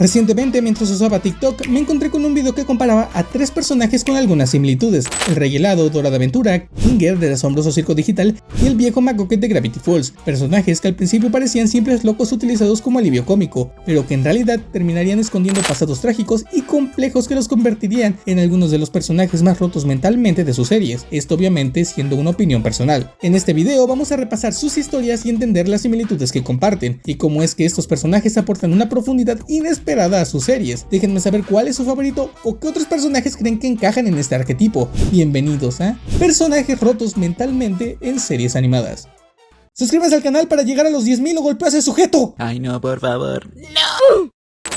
Recientemente, mientras usaba TikTok, me encontré con un video que comparaba a tres personajes con algunas similitudes: el Rey Helado, Dora de Aventura, Kinger del asombroso circo digital y el viejo McGucket de Gravity Falls, personajes que al principio parecían simples locos utilizados como alivio cómico, pero que en realidad terminarían escondiendo pasados trágicos y complejos que los convertirían en algunos de los personajes más rotos mentalmente de sus series, esto obviamente siendo una opinión personal. En este video vamos a repasar sus historias y entender las similitudes que comparten, y cómo es que estos personajes aportan una profundidad inesperada a sus series. Déjenme saber cuál es su favorito o qué otros personajes creen que encajan en este arquetipo. Bienvenidos a Personajes rotos mentalmente en series animadas. Suscríbanse al canal para llegar a los 10.000 o golpea a ese sujeto. Ay no, por favor. ¡No!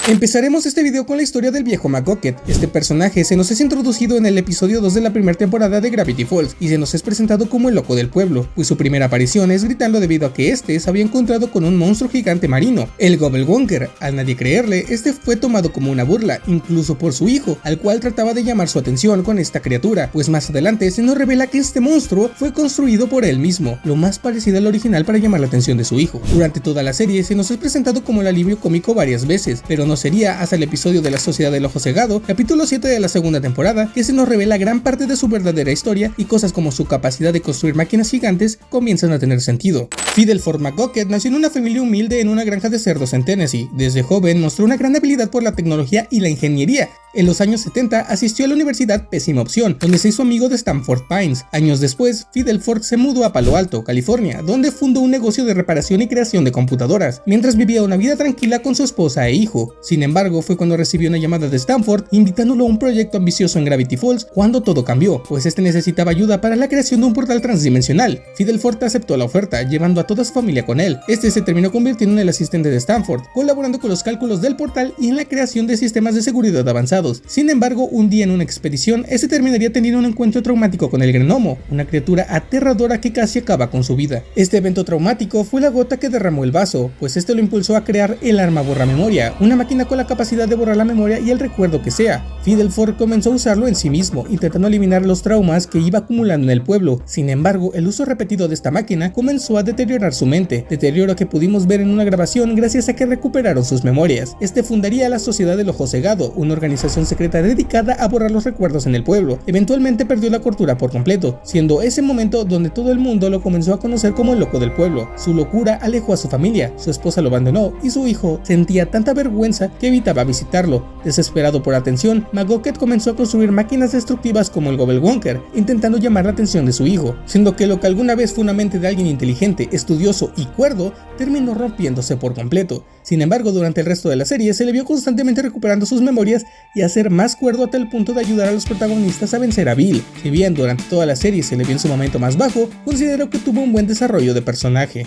Empezaremos este video con la historia del viejo McGucket. Este personaje se nos es introducido en el episodio 2 de la primera temporada de Gravity Falls y se nos es presentado como el loco del pueblo, pues su primera aparición es gritando debido a que este se había encontrado con un monstruo gigante marino, el Gobblewonker. Al nadie creerle, este fue tomado como una burla, incluso por su hijo, al cual trataba de llamar su atención con esta criatura, pues más adelante se nos revela que este monstruo fue construido por él mismo, lo más parecido al original para llamar la atención de su hijo. Durante toda la serie se nos es presentado como el alivio cómico varias veces, pero no sería hasta el episodio de la Sociedad del Ojo Cegado, capítulo 7 de la segunda temporada, que se nos revela gran parte de su verdadera historia y cosas como su capacidad de construir máquinas gigantes comienzan a tener sentido. Fidelford McGucket nació en una familia humilde en una granja de cerdos en Tennessee. Desde joven mostró una gran habilidad por la tecnología y la ingeniería. En los años 70 asistió a la universidad Pésima Opción, donde se hizo amigo de Stanford Pines. Años después, Fidelford se mudó a Palo Alto, California, donde fundó un negocio de reparación y creación de computadoras, mientras vivía una vida tranquila con su esposa e hijo. Sin embargo, fue cuando recibió una llamada de Stanford invitándolo a un proyecto ambicioso en Gravity Falls, cuando todo cambió, pues este necesitaba ayuda para la creación de un portal transdimensional. Fidelford aceptó la oferta, llevando a toda su familia con él. Este se terminó convirtiendo en el asistente de Stanford, colaborando con los cálculos del portal y en la creación de sistemas de seguridad avanzados. Sin embargo, un día en una expedición, este terminaría teniendo un encuentro traumático con el Gnomo, una criatura aterradora que casi acaba con su vida. Este evento traumático fue la gota que derramó el vaso, pues este lo impulsó a crear el arma borramemoria, una máquina con la capacidad de borrar la memoria y el recuerdo que sea. Fidelford comenzó a usarlo en sí mismo, intentando eliminar los traumas que iba acumulando en el pueblo. Sin embargo, el uso repetido de esta máquina comenzó a deteriorar su mente, deterioro que pudimos ver en una grabación gracias a que recuperaron sus memorias. Este fundaría la Sociedad del Ojo Cegado, una organización secreta dedicada a borrar los recuerdos en el pueblo. Eventualmente perdió la cordura por completo, siendo ese momento donde todo el mundo lo comenzó a conocer como el loco del pueblo. Su locura alejó a su familia, su esposa lo abandonó y su hijo sentía tanta vergüenza que evitaba visitarlo. Desesperado por atención, McGucket comenzó a construir máquinas destructivas como el Gobblewonker, intentando llamar la atención de su hijo, siendo que lo que alguna vez fue una mente de alguien inteligente, estudioso y cuerdo, terminó rompiéndose por completo. Sin embargo, durante el resto de la serie se le vio constantemente recuperando sus memorias y a ser más cuerdo hasta el punto de ayudar a los protagonistas a vencer a Bill. Si bien durante toda la serie se le vio en su momento más bajo, considero que tuvo un buen desarrollo de personaje.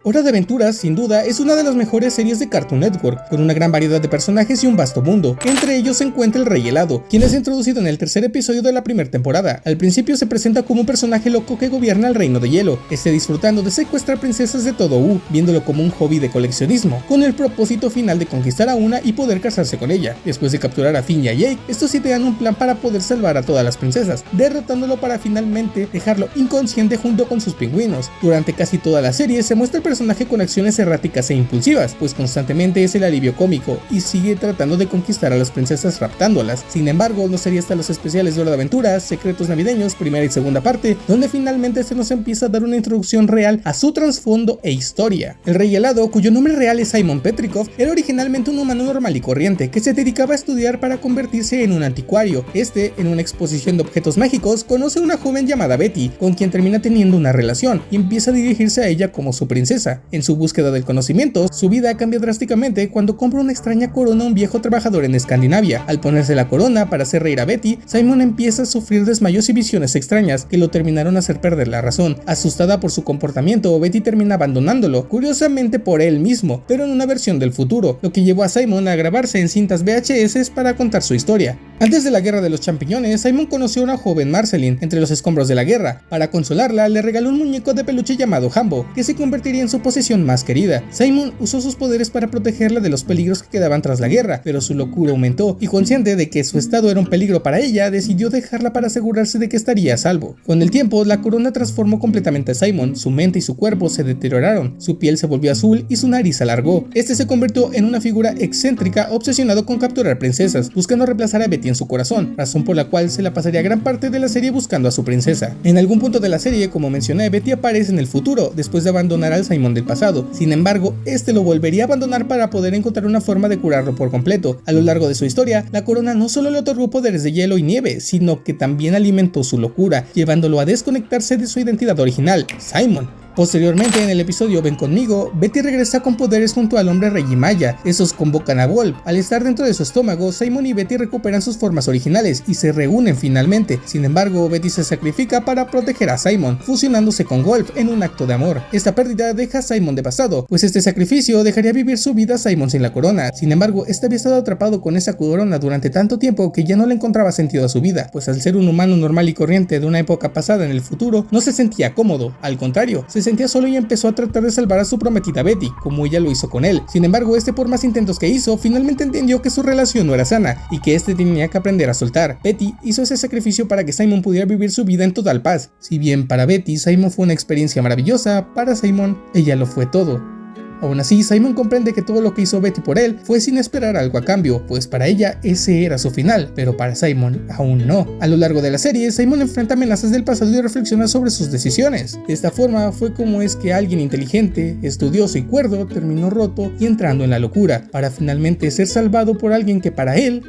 Hora de Aventura, sin duda, es una de las mejores series de Cartoon Network, con una gran variedad de personajes y un vasto mundo. Entre ellos se encuentra el Rey Helado, quien es introducido en el tercer episodio de la primera temporada. Al principio se presenta como un personaje loco que gobierna el reino de hielo, disfrutando de secuestrar princesas de todo viéndolo como un hobby de coleccionismo, con el propósito final de conquistar a una y poder casarse con ella. Después de capturar a Finn y a Jake, estos idean un plan para poder salvar a todas las princesas, derrotándolo para finalmente dejarlo inconsciente junto con sus pingüinos. Durante casi toda la serie se muestra el personaje con acciones erráticas e impulsivas, pues constantemente es el alivio cómico y sigue tratando de conquistar a las princesas raptándolas. Sin embargo, no sería hasta los especiales de Hora de Aventura, Secretos Navideños, primera y segunda parte, donde finalmente se nos empieza a dar una introducción real a su trasfondo e historia. El Rey Helado, cuyo nombre real es Simon Petrikov, era originalmente un humano normal y corriente que se dedicaba a estudiar para convertirse en un anticuario. En una exposición de objetos mágicos, conoce a una joven llamada Betty, con quien termina teniendo una relación y empieza a dirigirse a ella como su princesa. En su búsqueda del conocimiento, su vida cambia drásticamente cuando compra una extraña corona a un viejo trabajador en Escandinavia. Al ponerse la corona para hacer reír a Betty, Simon empieza a sufrir desmayos y visiones extrañas que lo terminaron a hacer perder la razón. Asustada por su comportamiento, Betty termina abandonándolo, curiosamente por él mismo, pero en una versión del futuro, lo que llevó a Simon a grabarse en cintas VHS para contar su historia. Antes de la Guerra de los Champiñones, Simon conoció a una joven Marceline entre los escombros de la guerra. Para consolarla, le regaló un muñeco de peluche llamado Hambo, que se convertiría en su posesión más querida. Simon usó sus poderes para protegerla de los peligros que quedaban tras la guerra, pero su locura aumentó y consciente de que su estado era un peligro para ella, decidió dejarla para asegurarse de que estaría a salvo. Con el tiempo, la corona transformó completamente a Simon, su mente y su cuerpo se deterioraron, su piel se volvió azul y su nariz se alargó. Este se convirtió en una figura excéntrica obsesionado con capturar princesas, buscando reemplazar a Betty en su corazón, razón por la cual se la pasaría gran parte de la serie buscando a su princesa. En algún punto de la serie, como mencioné, Betty aparece en el futuro, después de abandonar al Simon del pasado. Sin embargo, este lo volvería a abandonar para poder encontrar una forma de curarlo por completo. A lo largo de su historia, la corona no solo le otorgó poderes de hielo y nieve, sino que también alimentó su locura, llevándolo a desconectarse de su identidad original, Simon. Posteriormente, en el episodio Ven conmigo, Betty regresa con poderes junto al hombre Regimaya. Esos convocan a Wolf. Al estar dentro de su estómago, Simon y Betty recuperan sus formas originales y se reúnen finalmente. Sin embargo, Betty se sacrifica para proteger a Simon, fusionándose con Wolf en un acto de amor. Esta pérdida deja a Simon devastado, pues este sacrificio dejaría vivir su vida a Simon sin la corona. Sin embargo, este había estado atrapado con esa corona durante tanto tiempo que ya no le encontraba sentido a su vida, pues al ser un humano normal y corriente de una época pasada en el futuro, no se sentía cómodo. Al contrario, se sentía solo y empezó a tratar de salvar a su prometida Betty, como ella lo hizo con él. Sin embargo, este, por más intentos que hizo, finalmente entendió que su relación no era sana y que este tenía que aprender a soltar. Betty hizo ese sacrificio para que Simon pudiera vivir su vida en total paz. Si bien para Betty Simon fue una experiencia maravillosa, para Simon ella lo fue todo. Aún así, Simon comprende que todo lo que hizo Betty por él fue sin esperar algo a cambio, pues para ella ese era su final, pero para Simon aún no. A lo largo de la serie, Simon enfrenta amenazas del pasado y reflexiona sobre sus decisiones. De esta forma fue como es que alguien inteligente, estudioso y cuerdo terminó roto y entrando en la locura, para finalmente ser salvado por alguien que para él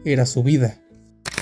era su vida.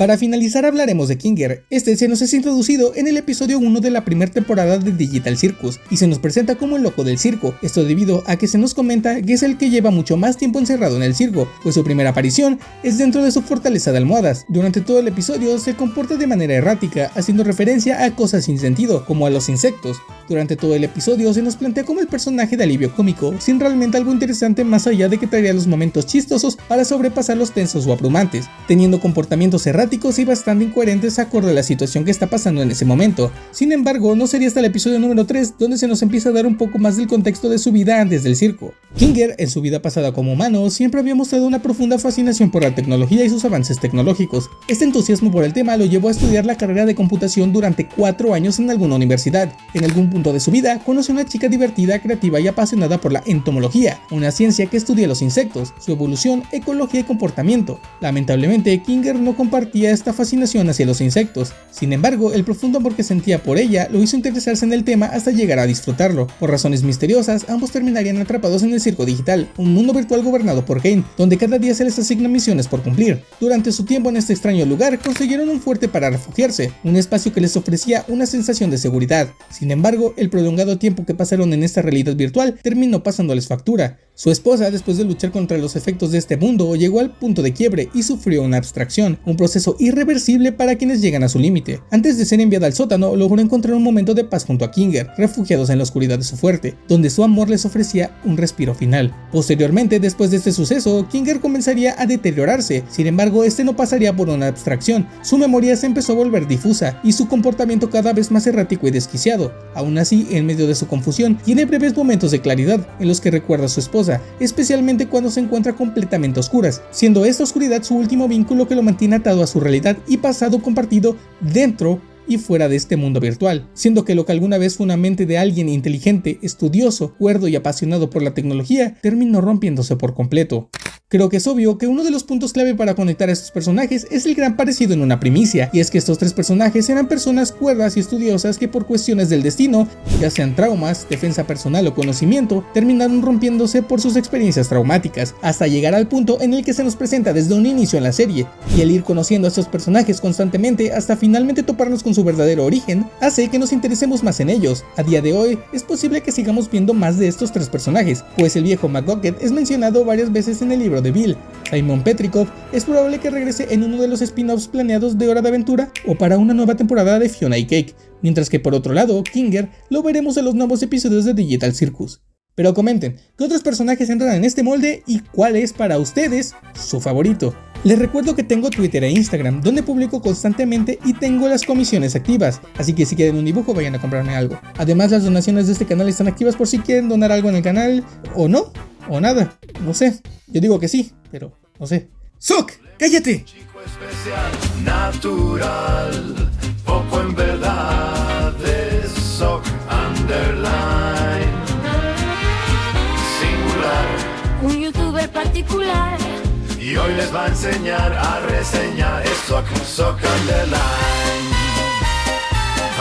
Para finalizar hablaremos de Kinger. Este se nos es introducido en el episodio 1 de la primera temporada de Digital Circus y se nos presenta como el loco del circo, esto debido a que se nos comenta que es el que lleva mucho más tiempo encerrado en el circo, pues su primera aparición es dentro de su fortaleza de almohadas. Durante todo el episodio se comporta de manera errática, haciendo referencia a cosas sin sentido, como a los insectos. Durante todo el episodio se nos plantea como el personaje de alivio cómico, sin realmente algo interesante más allá de que traería los momentos chistosos para sobrepasar los tensos o abrumantes, teniendo comportamientos erráticos y bastante incoherentes acorde a la situación que está pasando en ese momento. Sin embargo, no sería hasta el episodio número 3 donde se nos empieza a dar un poco más del contexto de su vida antes del circo. Kinger, en su vida pasada como humano, siempre había mostrado una profunda fascinación por la tecnología y sus avances tecnológicos. Este entusiasmo por el tema lo llevó a estudiar la carrera de computación durante 4 años en alguna universidad. En algún punto de su vida, conoció a una chica divertida, creativa y apasionada por la entomología, una ciencia que estudia los insectos, su evolución, ecología y comportamiento. Lamentablemente, Kinger no compartía esta fascinación hacia los insectos. Sin embargo, el profundo amor que sentía por ella lo hizo interesarse en el tema hasta llegar a disfrutarlo. Por razones misteriosas, ambos terminarían atrapados en el circo digital, un mundo virtual gobernado por Kane, donde cada día se les asignan misiones por cumplir. Durante su tiempo en este extraño lugar, consiguieron un fuerte para refugiarse, un espacio que les ofrecía una sensación de seguridad. Sin embargo, el prolongado tiempo que pasaron en esta realidad virtual terminó pasándoles factura. Su esposa, después de luchar contra los efectos de este mundo, llegó al punto de quiebre y sufrió una abstracción, un proceso irreversible para quienes llegan a su límite. Antes de ser enviada al sótano, logró encontrar un momento de paz junto a Kinger, refugiados en la oscuridad de su fuerte, donde su amor les ofrecía un respiro final. Posteriormente, después de este suceso, Kinger comenzaría a deteriorarse. Sin embargo, este no pasaría por una abstracción. Su memoria se empezó a volver difusa y su comportamiento cada vez más errático y desquiciado. Aún así, en medio de su confusión, tiene breves momentos de claridad en los que recuerda a su esposa, especialmente cuando se encuentra completamente a oscuras, siendo esta oscuridad su último vínculo que lo mantiene atado a su realidad y pasado compartido dentro y fuera de este mundo virtual, siendo que lo que alguna vez fue una mente de alguien inteligente, estudioso, cuerdo y apasionado por la tecnología, terminó rompiéndose por completo. Creo que es obvio que uno de los puntos clave para conectar a estos personajes es el gran parecido en una primicia, y es que estos tres personajes eran personas cuerdas y estudiosas que por cuestiones del destino, ya sean traumas, defensa personal o conocimiento, terminaron rompiéndose por sus experiencias traumáticas, hasta llegar al punto en el que se nos presenta desde un inicio en la serie, y el ir conociendo a estos personajes constantemente hasta finalmente toparnos con su verdadero origen, hace que nos interesemos más en ellos. A día de hoy, es posible que sigamos viendo más de estos tres personajes, pues el viejo McGucket es mencionado varias veces en el libro de Bill. Simon Petrikov es probable que regrese en uno de los spin-offs planeados de Hora de Aventura o para una nueva temporada de Fiona y Cake, mientras que por otro lado, Kinger lo veremos en los nuevos episodios de Digital Circus. Pero comenten, ¿qué otros personajes entran en este molde y cuál es para ustedes su favorito? Les recuerdo que tengo Twitter e Instagram, donde publico constantemente y tengo las comisiones activas, así que si quieren un dibujo vayan a comprarme algo. Además, las donaciones de este canal están activas por si quieren donar algo en el canal, o no, o nada, no sé. Yo digo que sí, pero no sé. ¡Sok! ¡Cállate! Chico especial, natural, poco en verdad, es Sok underline, singular. Un youtuber particular. Y hoy les va a enseñar a reseñar eso con Sok underline.